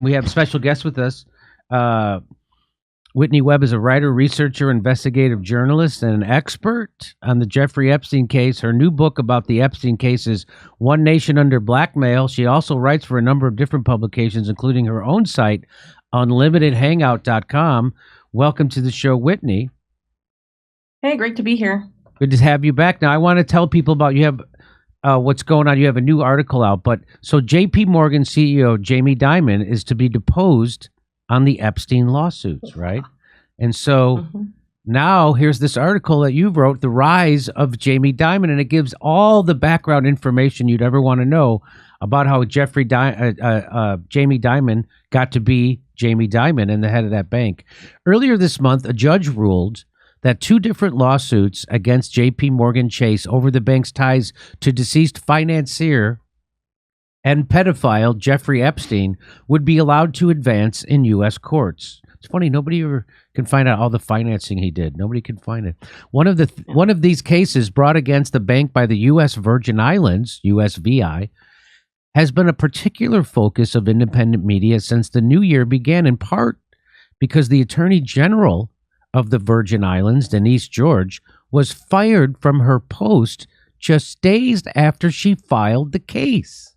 We have special guests with us. Whitney Webb is a writer, researcher, investigative journalist, and an expert on the Jeffrey Epstein case. Her new book about the Epstein case is One Nation Under Blackmail. She also writes for a number of different publications, including her own site, unlimitedhangout.com. Welcome to the show, Whitney. Hey, great to be here. Good to have you back. Now, I want to tell people about you have what's going on. You have a new article out. But so JP Morgan CEO Jamie Dimon is to be deposed on the Epstein lawsuits, right? And so now here's this article that you wrote, The Rise of Jamie Dimon, and it gives all the background information you'd ever want to know about how Jamie Dimon got to be Jamie Dimon and the head of that bank. Earlier this month, a judge ruled that two different lawsuits against JP Morgan Chase over the bank's ties to deceased financier and pedophile Jeffrey Epstein would be allowed to advance in U.S. courts. It's funny, nobody ever can find out all the financing he did. Nobody can find it. One of these cases brought against the bank by the U.S. Virgin Islands, USVI, has been a particular focus of independent media since the new year began, in part because the Attorney General of the Virgin Islands, Denise George, was fired from her post just days after she filed the case.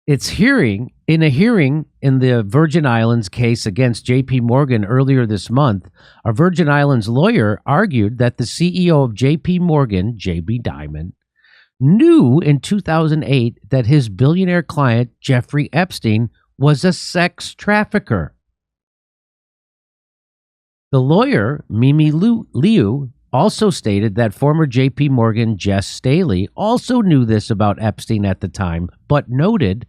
In a hearing in the Virgin Islands case against JP Morgan earlier this month, a Virgin Islands lawyer argued that the CEO of JP Morgan, Jamie Dimon, knew in 2008 that his billionaire client, Jeffrey Epstein, was a sex trafficker. The lawyer, Mimi Liu, also stated that former JP Morgan Jess Staley also knew this about Epstein at the time, but noted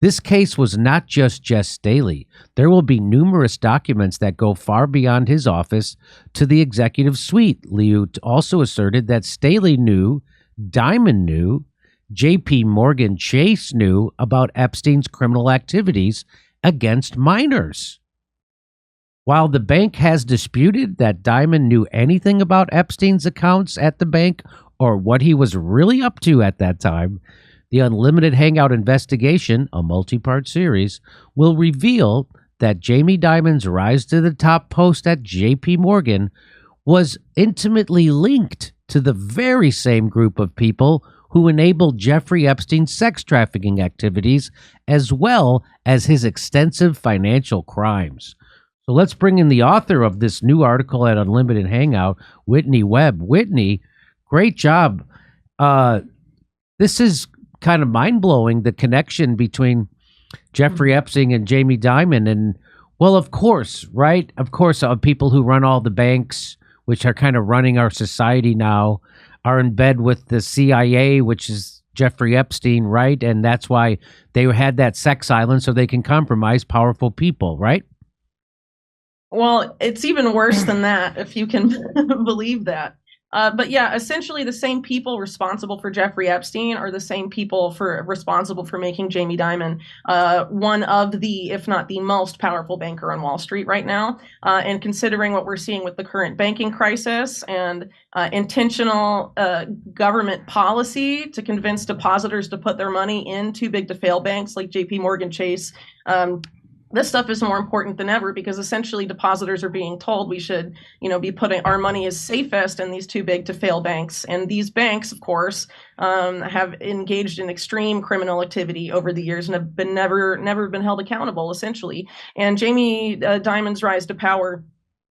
this case was not just Jess Staley. There will be numerous documents that go far beyond his office to the executive suite. Liu also asserted that Staley knew, Dimon knew, JP Morgan Chase knew about Epstein's criminal activities against minors. While the bank has disputed that Dimon knew anything about Epstein's accounts at the bank or what he was really up to at that time, the Unlimited Hangout investigation, a multi-part series, will reveal that Jamie Dimon's rise to the top post at JP Morgan was intimately linked to the very same group of people who enabled Jeffrey Epstein's sex trafficking activities, as well as his extensive financial crimes. So let's bring in the author of this new article at Unlimited Hangout, Whitney Webb. Whitney, great job. This is kind of mind-blowing, the connection between Jeffrey Epstein and Jamie Dimon. And, well, of course, right? Of course, people who run all the banks, which are kind of running our society now, are in bed with the CIA, which is Jeffrey Epstein, right? And that's why they had that sex island, so they can compromise powerful people, right? Well, it's even worse than that, if you can believe that. But yeah, essentially the same people responsible for Jeffrey Epstein are the same people responsible for making Jamie Dimon one of the, if not the most powerful banker on Wall Street right now. And considering what we're seeing with the current banking crisis and intentional government policy to convince depositors to put their money in too big to fail banks like JP Morgan Chase, this stuff is more important than ever because essentially depositors are being told we should, be putting our money as safest in these too big to fail banks. And these banks, of course, have engaged in extreme criminal activity over the years and have been never been held accountable, essentially. And Jamie Dimon's rise to power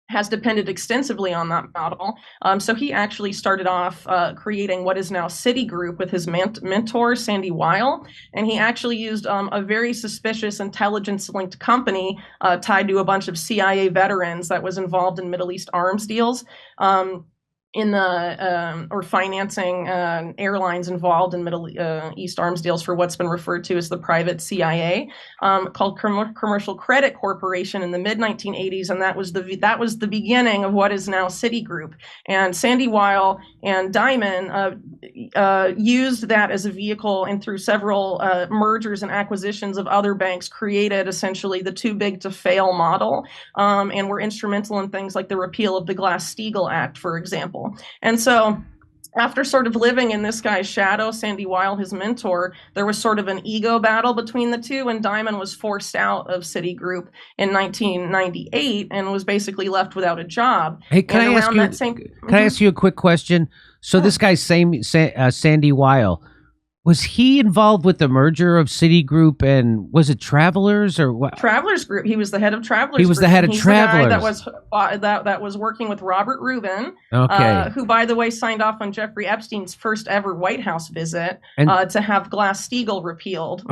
has depended extensively on that model. So he actually started off creating what is now Citigroup with his mentor, Sandy Weil. And he actually used a very suspicious intelligence-linked company tied to a bunch of CIA veterans that was involved in Middle East arms deals. In the or financing airlines involved in Middle East arms deals for what's been referred to as the private CIA, called Commercial Credit Corporation in the mid 1980s, and that was the beginning of what is now Citigroup. And Sandy Weil and Dimon used that as a vehicle, and through several mergers and acquisitions of other banks, created essentially the too big to fail model, and were instrumental in things like the repeal of the Glass-Steagall Act, for example. And so after sort of living in this guy's shadow, Sandy Weil, his mentor, there was sort of an ego battle between the two, and Dimon was forced out of Citigroup in 1998 and was basically left without a job. Hey, can I ask you a quick question? So this guy, Sandy Weil, was he involved with the merger of Citigroup and was it Travelers or what? Travelers Group. He was the head of Travelers. He was the head of Travelers. That was working with Robert Rubin, who, by the way, signed off on Jeffrey Epstein's first ever White House visit to have Glass-Steagall repealed.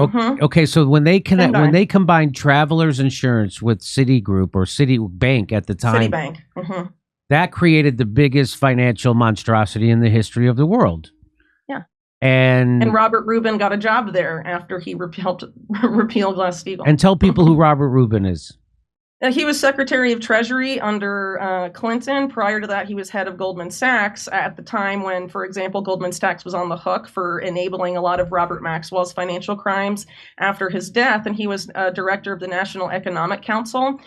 Okay, so when they combined Travelers Insurance with Citigroup or Citibank at the time, Citibank, that created the biggest financial monstrosity in the history of the world. And Robert Rubin got a job there after he helped repeal Glass-Steagall. And tell people who Robert Rubin is. He was Secretary of Treasury under Clinton. Prior to that, he was head of Goldman Sachs at the time when, for example, Goldman Sachs was on the hook for enabling a lot of Robert Maxwell's financial crimes after his death. And he was director of the National Economic Council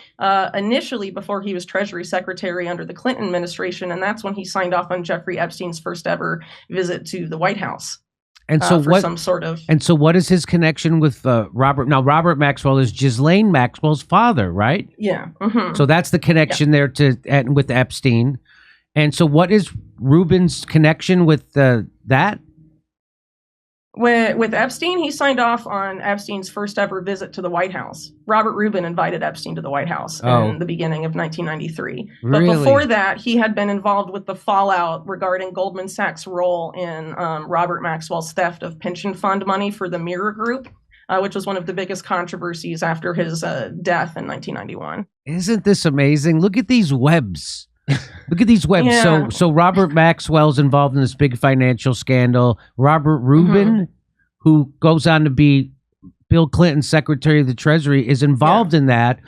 initially before he was Treasury Secretary under the Clinton administration. And that's when he signed off on Jeffrey Epstein's first ever visit to the White House. And so what is his connection with Robert? Now, Robert Maxwell is Ghislaine Maxwell's father, right? Yeah. So that's the connection there with Epstein. And so what is Rubin's connection with that? With Epstein, he signed off on Epstein's first ever visit to the White House. Robert Rubin invited Epstein to the White House in the beginning of 1993. Really? But before that, he had been involved with the fallout regarding Goldman Sachs' role in Robert Maxwell's theft of pension fund money for the Mirror Group, which was one of the biggest controversies after his death in 1991. Isn't this amazing? Look at these webs. Look at these webs. Yeah. So Robert Maxwell's involved in this big financial scandal. Robert Rubin, who goes on to be Bill Clinton's Secretary of the Treasury, is involved in that.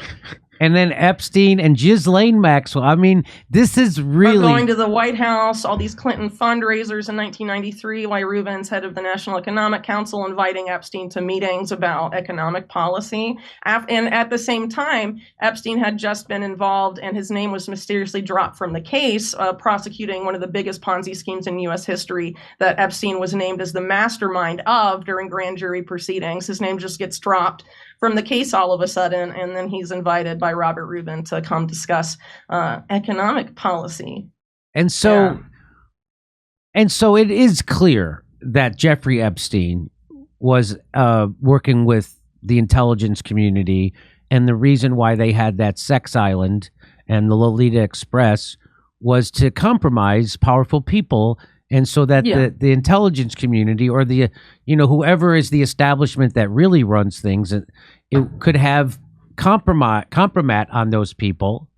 And then Epstein and Ghislaine Maxwell. I mean, this is really going to the White House, all these Clinton fundraisers in 1993, while Rubin's head of the National Economic Council, inviting Epstein to meetings about economic policy. And at the same time, Epstein had just been involved, and his name was mysteriously dropped from the case, prosecuting one of the biggest Ponzi schemes in U.S. history that Epstein was named as the mastermind of during grand jury proceedings. His name just gets dropped from the case all of a sudden, and then he's invited by Robert Rubin to come discuss economic policy. And so it is clear that Jeffrey Epstein was working with the intelligence community, and the reason why they had that sex island and the Lolita Express was to compromise powerful people. And so that the intelligence community or the, whoever is the establishment that really runs things, it could have compromat on those people.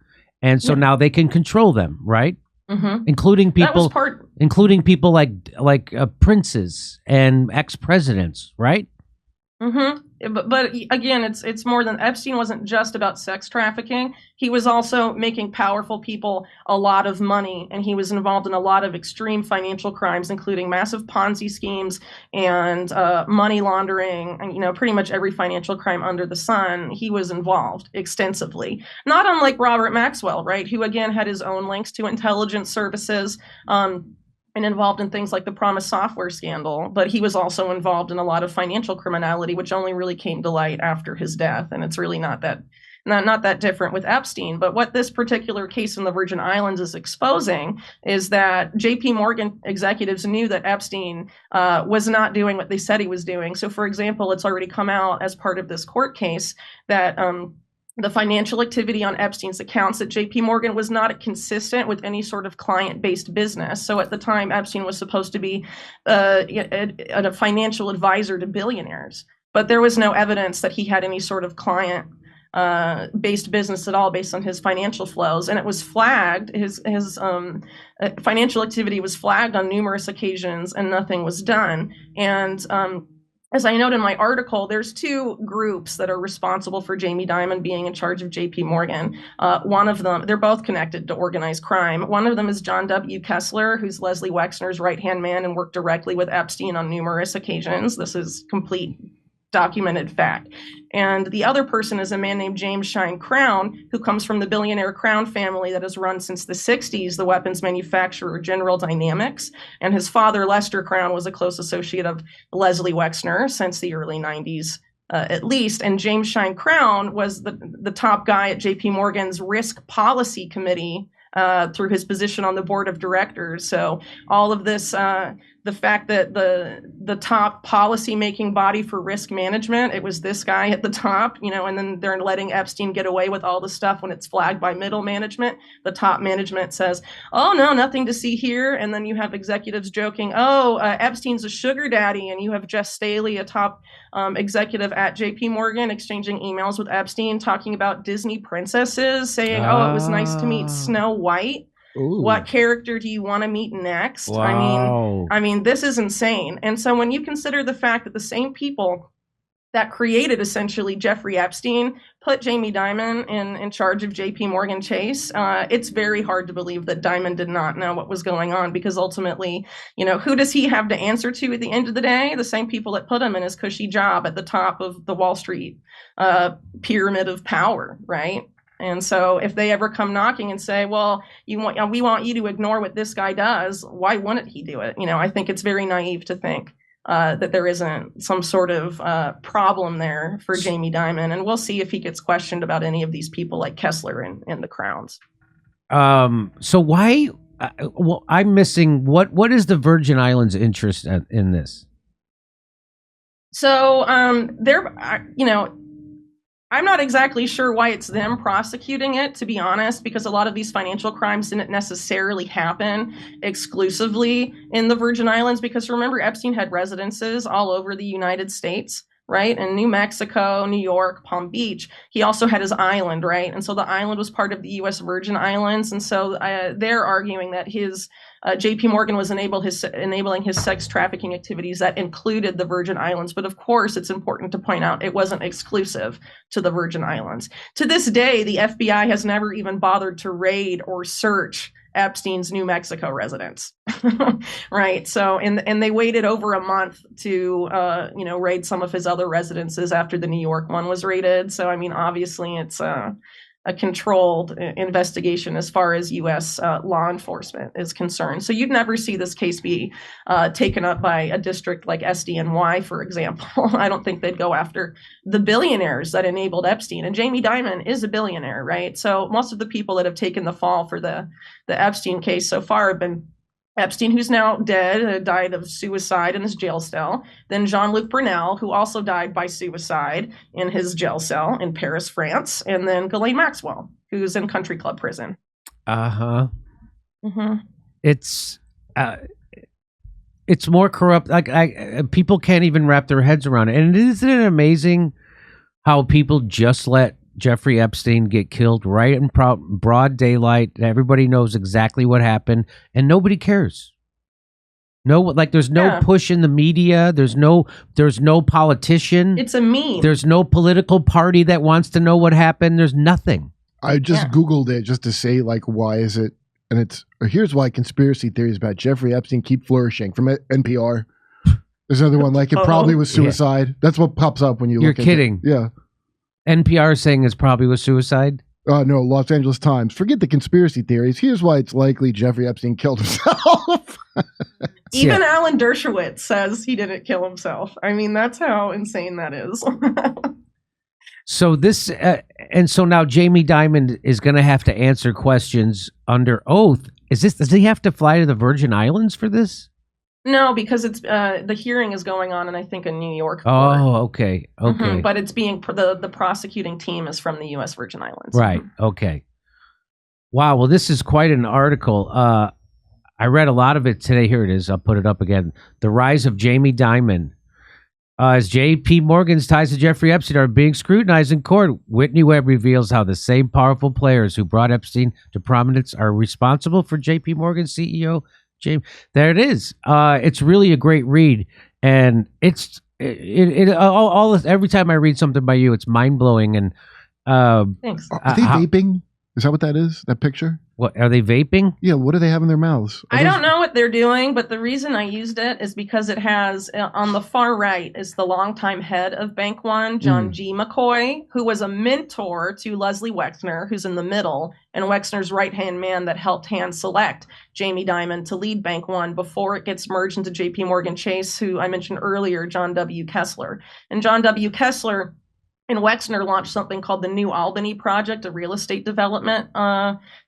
And so now they can control them, right? Including people like princes and ex-presidents, right? But again, it's more than Epstein wasn't just about sex trafficking. He was also making powerful people a lot of money, and he was involved in a lot of extreme financial crimes, including massive Ponzi schemes and money laundering, and pretty much every financial crime under the sun. He was involved extensively, not unlike Robert Maxwell, right? Who again had his own links to intelligence services. And involved in things like the Promise software scandal, but he was also involved in a lot of financial criminality, which only really came to light after his death. And it's really not that different with Epstein. But what this particular case in the Virgin Islands is exposing is that JP Morgan executives knew that Epstein was not doing what they said he was doing. So, for example, it's already come out as part of this court case that the financial activity on Epstein's accounts at JP Morgan was not consistent with any sort of client-based business. So at the time, Epstein was supposed to be a financial advisor to billionaires, but there was no evidence that he had any sort of client-based business at all based on his financial flows. And it was flagged, his financial activity was flagged on numerous occasions, and nothing was done. And as I note in my article, there's two groups that are responsible for Jamie Dimon being in charge of JP Morgan. One of them, they're both connected to organized crime. One of them is John W. Kessler, who's Leslie Wexner's right-hand man and worked directly with Epstein on numerous occasions. This is complete documented fact. And the other person is a man named James Shine Crown, who comes from the billionaire Crown family that has run since the 60s the weapons manufacturer General Dynamics. And his father, Lester Crown, was a close associate of Leslie Wexner since the early 90s. At least, and James Shine Crown was the top guy at JP Morgan's Risk Policy Committee through his position on the board of directors. So all of this, the fact that the top policy making body for risk management, it was this guy at the top, and then they're letting Epstein get away with all the stuff when it's flagged by middle management. The top management says, oh, no, nothing to see here. And then you have executives joking, Epstein's a sugar daddy. And you have Jess Staley, a top executive at JP Morgan, exchanging emails with Epstein, talking about Disney princesses, saying, it was nice to meet Snow White. Ooh. What character do you want to meet next? Wow. I mean, this is insane. And so when you consider the fact that the same people that created essentially Jeffrey Epstein put Jamie Dimon in charge of JP Morgan Chase, it's very hard to believe that Dimon did not know what was going on, because ultimately, who does he have to answer to at the end of the day? The same people that put him in his cushy job at the top of the Wall Street pyramid of power, right? And so if they ever come knocking and say, well, we want you to ignore what this guy does, why wouldn't he do it? I think it's very naive to think that there isn't some sort of problem there for Jamie Dimon. And we'll see if he gets questioned about any of these people like Kessler and the Crowns. So why, I'm missing, what is the Virgin Islands interest in this? So I'm not exactly sure why it's them prosecuting it, to be honest, because a lot of these financial crimes didn't necessarily happen exclusively in the Virgin Islands. Because remember, Epstein had residences all over the United States, right? In New Mexico, New York, Palm Beach. He also had his island, right? And so the island was part of the U.S. Virgin Islands. And so they're arguing that his JP Morgan was enabling his sex trafficking activities that included the Virgin Islands. But of course, it's important to point out it wasn't exclusive to the Virgin Islands. To this day, the FBI has never even bothered to raid or search Epstein's New Mexico residence, right? So, and they waited over a month to, raid some of his other residences after the New York one was raided. So, I mean, obviously, it's a controlled investigation as far as U.S. Law enforcement is concerned. So you'd never see this case be taken up by a district like SDNY, for example. I don't think they'd go after the billionaires that enabled Epstein. And Jamie Dimon is a billionaire, right? So most of the people that have taken the fall for the Epstein case so far have been Epstein, who's now dead, died of suicide in his jail cell. Then Jean-Luc Brunel, who also died by suicide in his jail cell in Paris, France. And then Ghislaine Maxwell, who's in country club prison. Uh-huh. Mm-hmm. It's more corrupt. People can't even wrap their heads around it. And isn't it amazing how people just let Jeffrey Epstein get killed right in broad daylight? Everybody knows exactly what happened, and nobody cares. There's no push in the media. There's no politician. It's a meme. There's no political party that wants to know what happened. There's nothing. I just Googled it just to say, why is it? And here's why conspiracy theories about Jeffrey Epstein keep flourishing from NPR. There's another one it probably was suicide. Yeah. That's what pops up when you look at it. You're kidding. Yeah. NPR saying it probably was suicide? No, Los Angeles Times. Forget the conspiracy theories. Here's why it's likely Jeffrey Epstein killed himself. Even Alan Dershowitz says he didn't kill himself. I mean, that's how insane that is. So this, and so now Jamie Dimon is going to have to answer questions under oath. Does he have to fly to the Virgin Islands for this? No, because it's the hearing is going on, and I think in New York. Oh, okay. Mm-hmm, but it's being the prosecuting team is from the U.S. Virgin Islands. Right. Okay. Wow. Well, this is quite an article. I read a lot of it today. Here it is. I'll put it up again. The rise of Jamie Dimon. As J.P. Morgan's ties to Jeffrey Epstein are being scrutinized in court, Whitney Webb reveals how the same powerful players who brought Epstein to prominence are responsible for J.P. Morgan's CEO. James, there it is. It's really a great read, and it's every time I read something by you, it's mind blowing. And thanks. Are they vaping? Is that what that is? That picture? What are they vaping? Yeah. What do they have in their mouths? I don't know what they're doing, but the reason I used it is because it has on the far right is the longtime head of Bank One, John G. McCoy, who was a mentor to Leslie Wexner, who's in the middle, and Wexner's right-hand man that helped hand select Jamie Dimon to lead Bank One before it gets merged into J.P. Morgan Chase, who I mentioned earlier, John W. Kessler. And John W. Kessler and Wexner launched something called the New Albany Project, a real estate development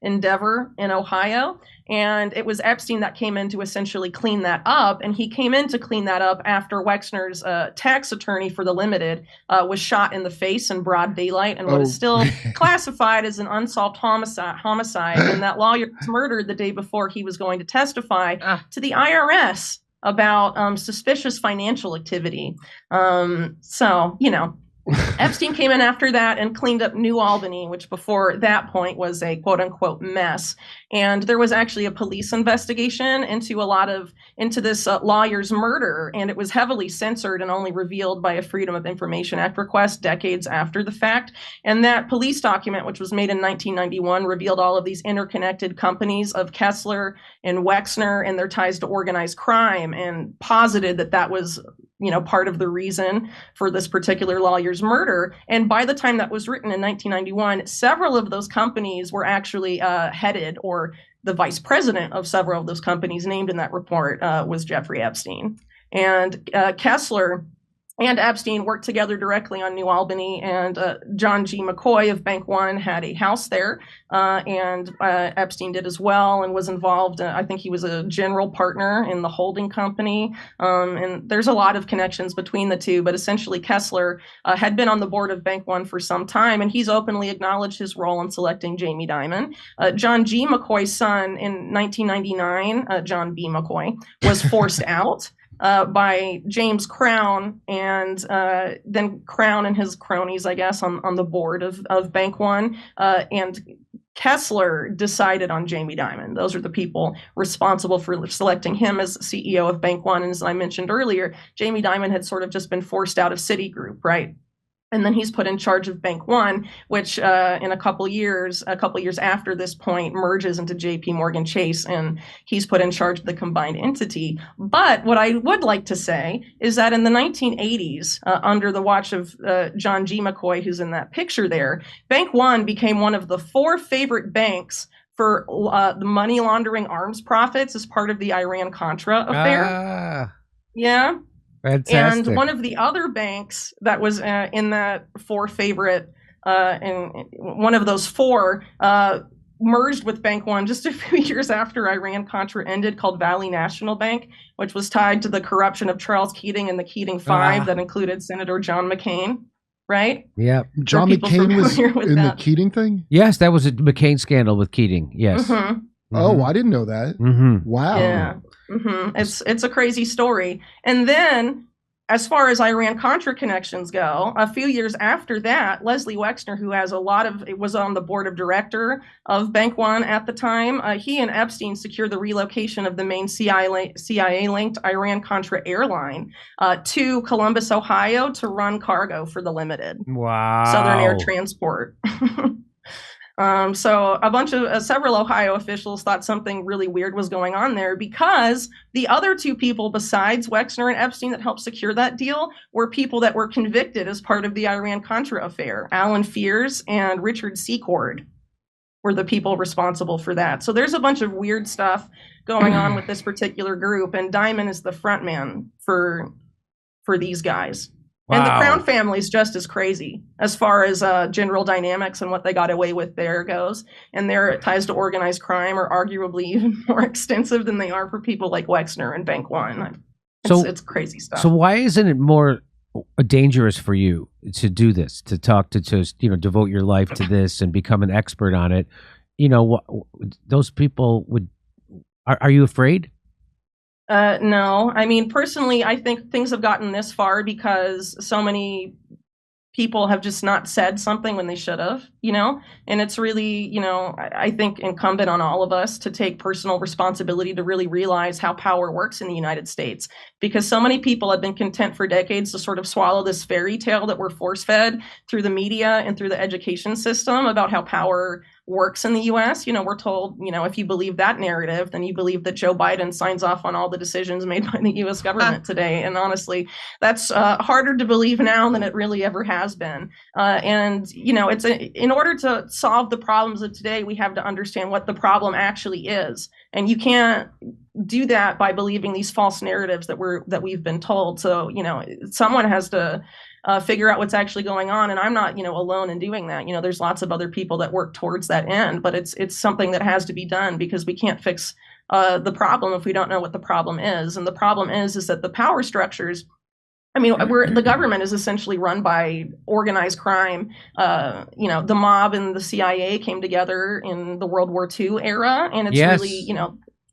endeavor in Ohio. And it was Epstein that came in to essentially clean that up. And he came in to clean that up after Wexner's tax attorney for the Limited was shot in the face in broad daylight and what is still classified as an unsolved homicide. And that lawyer was murdered the day before he was going to testify to the IRS about suspicious financial activity. Epstein came in after that and cleaned up New Albany, which before that point was a quote unquote mess. And there was actually a police investigation into this lawyer's murder. And it was heavily censored and only revealed by a Freedom of Information Act request decades after the fact. And that police document, which was made in 1991, revealed all of these interconnected companies of Kessler and Wexner and their ties to organized crime, and posited that was part of the reason for this particular lawyer's murder. And by the time that was written in 1991, several of those companies were actually headed, or the vice president of several of those companies named in that report was Jeffrey Epstein. And Kessler and Epstein worked together directly on New Albany, and John G. McCoy of Bank One had a house there, and Epstein did as well and was involved. I think he was a general partner in the holding company, and there's a lot of connections between the two, but essentially Kessler had been on the board of Bank One for some time, and he's openly acknowledged his role in selecting Jamie Dimon. John G. McCoy's son in 1999, John B. McCoy, was forced out by James Crown, and then Crown and his cronies, I guess, on the board of Bank One. And Kessler decided on Jamie Dimon. Those are the people responsible for selecting him as CEO of Bank One. And as I mentioned earlier, Jamie Dimon had sort of just been forced out of Citigroup, right? And then he's put in charge of Bank One, which in a couple years after this point merges into J.P. Morgan Chase, and he's put in charge of the combined entity. But what I would like to say is that in the 1980s, under the watch of John G. McCoy, who's in that picture there, Bank One became one of the 4 favorite banks for the money laundering arms profits as part of the Iran-Contra affair. Yeah. Fantastic. And one of the other banks that was in that 4 favorite, and one of those 4 merged with Bank One just a few years after Iran-Contra ended, called Valley National Bank, which was tied to the corruption of Charles Keating and the Keating Five that included Senator John McCain. Right? Yeah. John McCain was in the Keating thing? Yes, that was a McCain scandal with Keating. Yes. Mm-hmm. Mm-hmm. Oh, I didn't know that. Mm-hmm. Wow. Yeah. Mm-hmm. It's a crazy story. And then, as far as Iran-Contra connections go, a few years after that, Leslie Wexner, who has was on the board of director of Bank One at the time, he and Epstein secured the relocation of the main CIA-linked Iran-Contra airline to Columbus, Ohio, to run cargo for the Limited. Wow. Southern Air Transport. So a bunch of several Ohio officials thought something really weird was going on there, because the other 2 people besides Wexner and Epstein that helped secure that deal were people that were convicted as part of the Iran-Contra affair. Alan Fears and Richard Secord were the people responsible for that. So there's a bunch of weird stuff going on with this particular group, and Dimon is the front man for these guys. Wow. And the Crown family is just as crazy as far as general dynamics and what they got away with there goes. And their ties to organized crime are arguably even more extensive than they are for people like Wexner and Bank One. It's crazy stuff. So why isn't it more dangerous for you to do this, to talk to devote your life to this and become an expert on it? Those people would. Are you afraid? No, I mean, personally, I think things have gotten this far because so many people have just not said something when they should have, and it's really, I think incumbent on all of us to take personal responsibility to really realize how power works in the United States, because so many people have been content for decades to sort of swallow this fairy tale that we're force fed through the media and through the education system about how power works in the US. We're told, if you believe that narrative, then you believe that Joe Biden signs off on all the decisions made by the US government today. And honestly, that's harder to believe now than it really ever has been. In order to solve the problems of today, we have to understand what the problem actually is. And you can't do that by believing these false narratives that we've been told. So, someone has to figure out what's actually going on. And I'm not, alone in doing that. There's lots of other people that work towards that end, but it's something that has to be done because we can't fix the problem if we don't know what the problem is. And the problem is that the power structures, the government is essentially run by organized crime. The mob and the CIA came together in the World War II era, and it's really,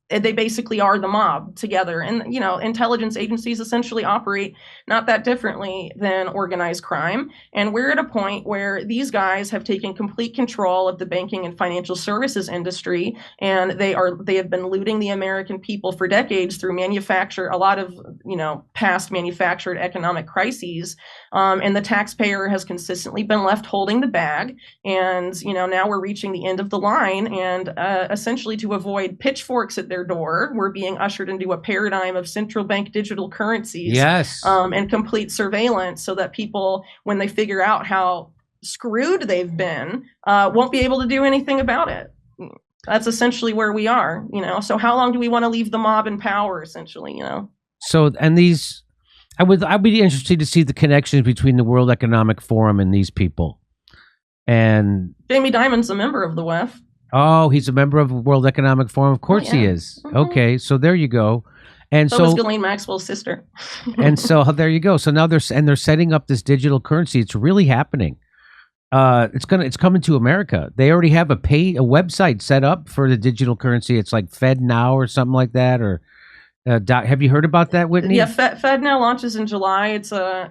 they basically are the mob together. And, intelligence agencies essentially operate not that differently than organized crime. And we're at a point where these guys have taken complete control of the banking and financial services industry. And they have been looting the American people for decades through a lot of, past manufactured economic crises. And the taxpayer has consistently been left holding the bag. And, now we're reaching the end of the line. And essentially to avoid pitchforks at their door, we're being ushered into a paradigm of central bank digital currencies and complete surveillance so that people, when they figure out how screwed they've been, won't be able to do anything about it. That's essentially where we are, So how long do we want to leave the mob in power, essentially, So, and these, I'd be interested to see the connections between the World Economic Forum and these people. And Jamie Dimon's a member of the WEF. Oh, he's a member of the World Economic Forum. Of course he is. Mm-hmm. Okay, so there you go. And so was Ghislaine Maxwell's sister. And so there you go. So now they're setting up this digital currency. It's really happening. It's coming to America. They already have a website set up for the digital currency. It's like FedNow or something like that. Or have you heard about that, Whitney? Yeah, FedNow launches in July.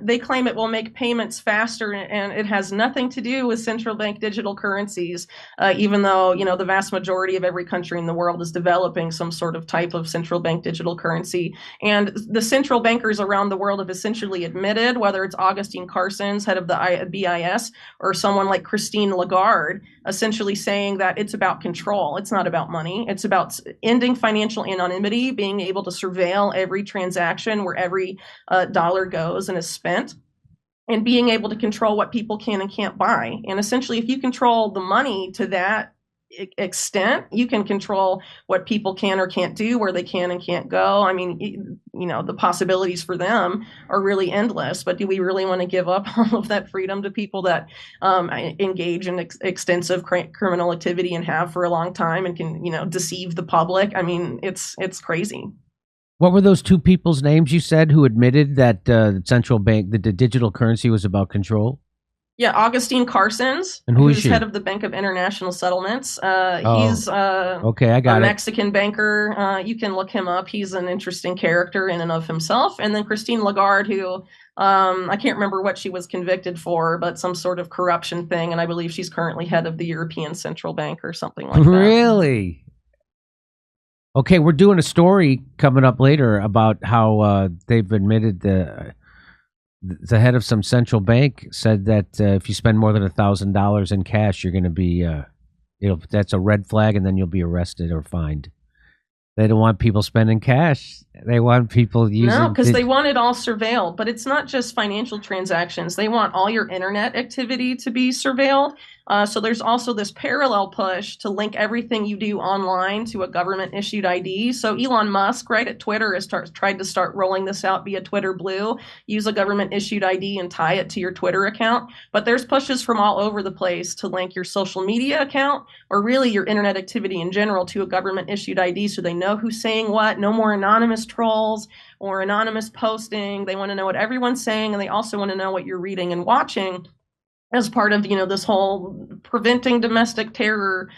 They claim it will make payments faster, and it has nothing to do with central bank digital currencies. Even though the vast majority of every country in the world is developing some sort of type of central bank digital currency, and the central bankers around the world have essentially admitted, whether it's Augustine Carson's head of the BIS or someone like Christine Lagarde, essentially saying that it's about control. It's not about money. It's about ending financial anonymity, being able to surveil every transaction where every dollar goes and is spent, and being able to control what people can and can't buy. And essentially, if you control the money to that extent, you can control what people can or can't do, where they can and can't go. The possibilities for them are really endless. But do we really want to give up all of that freedom to people that engage in extensive criminal activity and have for a long time and can, deceive the public? It's crazy. What were those two people's names you said who admitted that the central bank, the digital currency was about control? Yeah, Augustine Carson's, and who's head of the Bank of International Settlements. He's okay, I got a Mexican banker. You can look him up. He's an interesting character in and of himself. And then Christine Lagarde, who I can't remember what she was convicted for, but some sort of corruption thing. And I believe she's currently head of the European Central Bank or something like that. Really? Okay, we're doing a story coming up later about how they've admitted the head of some central bank said that if you spend more than $1,000 in cash, you're going to be, that's a red flag, and then you'll be arrested or fined. They don't want people spending cash. They want people using... No, because they want it all surveilled. But it's not just financial transactions. They want all your internet activity to be surveilled. So there's also this parallel push to link everything you do online to a government-issued ID. So Elon Musk, right, at Twitter has tried to start rolling this out via Twitter Blue. Use a government-issued ID and tie it to your Twitter account. But there's pushes from all over the place to link your social media account, or really your internet activity in general, to a government-issued ID so they know who's saying what. No more anonymous trolls or anonymous posting. They want to know what everyone's saying, and they also want to know what you're reading and watching as part of, this whole preventing domestic terror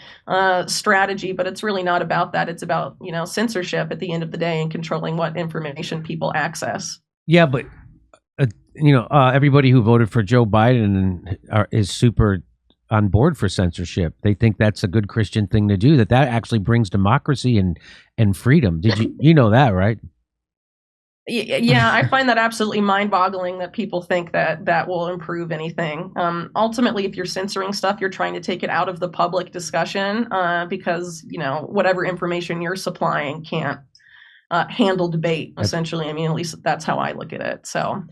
strategy. But it's really not about that. It's about, censorship at the end of the day and controlling what information people access. Yeah, but, everybody who voted for Joe Biden is super on board for censorship. They think that's a good Christian thing to do, that actually brings democracy and freedom. Did you know that, right? Yeah, I find that absolutely mind-boggling that people think that that will improve anything. Ultimately, if you're censoring stuff, you're trying to take it out of the public discussion because, whatever information you're supplying can't handle debate, essentially. I mean, at least that's how I look at it. So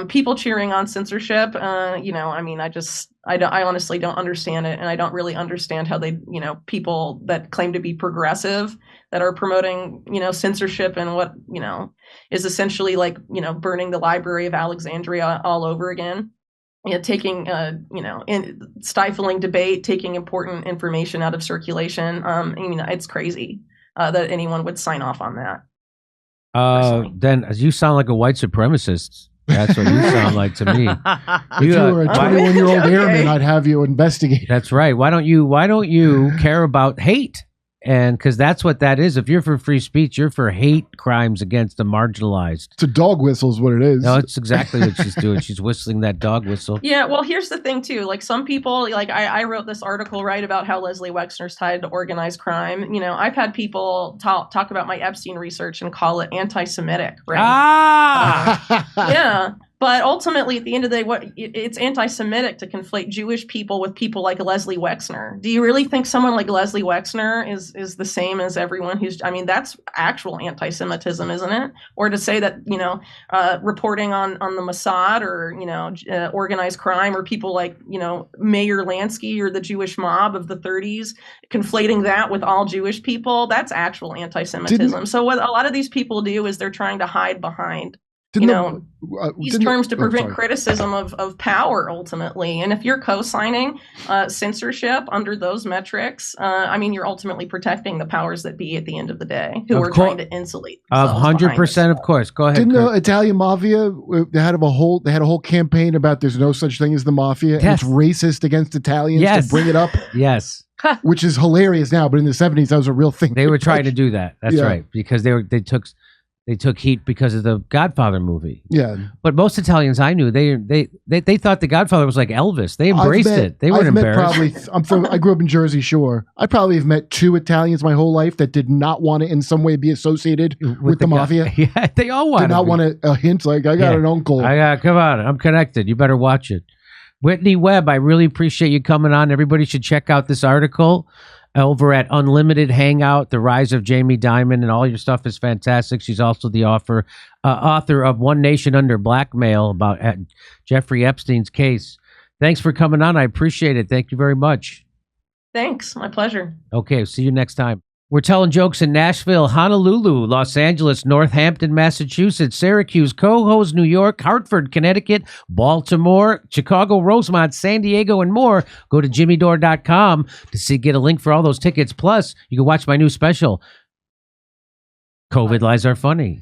people cheering on censorship, I honestly don't understand it. And I don't really understand how they, people that claim to be progressive that are promoting, censorship and what, is essentially like, burning the Library of Alexandria all over again. Taking, stifling debate, taking important information out of circulation. It's crazy that anyone would sign off on that. Then as you sound like a white supremacist. That's what you sound like to me. If you were a 21-year-old airman, I'd have you investigate. That's right. Why don't you care about hate? And because that's what that is. If you're for free speech, you're for hate crimes against the marginalized. It's a dog whistle is what it is. No, it's exactly what she's doing. She's whistling that dog whistle. Yeah, well, here's the thing, too. Like, some people, like, I wrote this article, right, about how Leslie Wexner's tied to organized crime. I've had people talk about my Epstein research and call it anti-Semitic, right? Yeah. But ultimately, at the end of the day, it's anti-Semitic to conflate Jewish people with people like Leslie Wexner. Do you really think someone like Leslie Wexner is the same as everyone who's? I mean, that's actual anti-Semitism, isn't it? Or to say that reporting on the Mossad or organized crime or people like Meyer Lansky or the Jewish mob of the 30s, conflating that with all Jewish people, that's actual anti-Semitism. So what a lot of these people do is they're trying to hide behind these terms to prevent criticism of power ultimately. And if you're co-signing censorship under those metrics, you're ultimately protecting the powers that be at the end of the day, who are trying to insulate themselves. 100%, of course. Go ahead. Didn't the Italian mafia, they had a whole campaign about there's no such thing as the mafia, and it's racist against Italians to bring it up? Yes. Which is hilarious now, but in the 70s that was a real thing. They were trying to do that. That's right, because they took heat because of the Godfather movie. Yeah. But most Italians I knew, they thought the Godfather was like Elvis. They embraced it. They weren't embarrassed. I grew up in Jersey Shore. I probably have met 2 Italians my whole life that did not want to in some way be associated with the mafia. Yeah, they all wanted. Did not want a hint like, I got an uncle. Come on, I'm connected. You better watch it. Whitney Webb, I really appreciate you coming on. Everybody should check out this article over at Unlimited Hangout, The Rise of Jamie Dimon, and all your stuff is fantastic. She's also the author of One Nation Under Blackmail about Jeffrey Epstein's case. Thanks for coming on. I appreciate it. Thank you very much. Thanks. My pleasure. Okay, see you next time. We're telling jokes in Nashville, Honolulu, Los Angeles, Northampton, Massachusetts, Syracuse, Cohoes, New York, Hartford, Connecticut, Baltimore, Chicago, Rosemont, San Diego, and more. Go to jimmydore.com to get a link for all those tickets. Plus, you can watch my new special, COVID Lies Are Funny.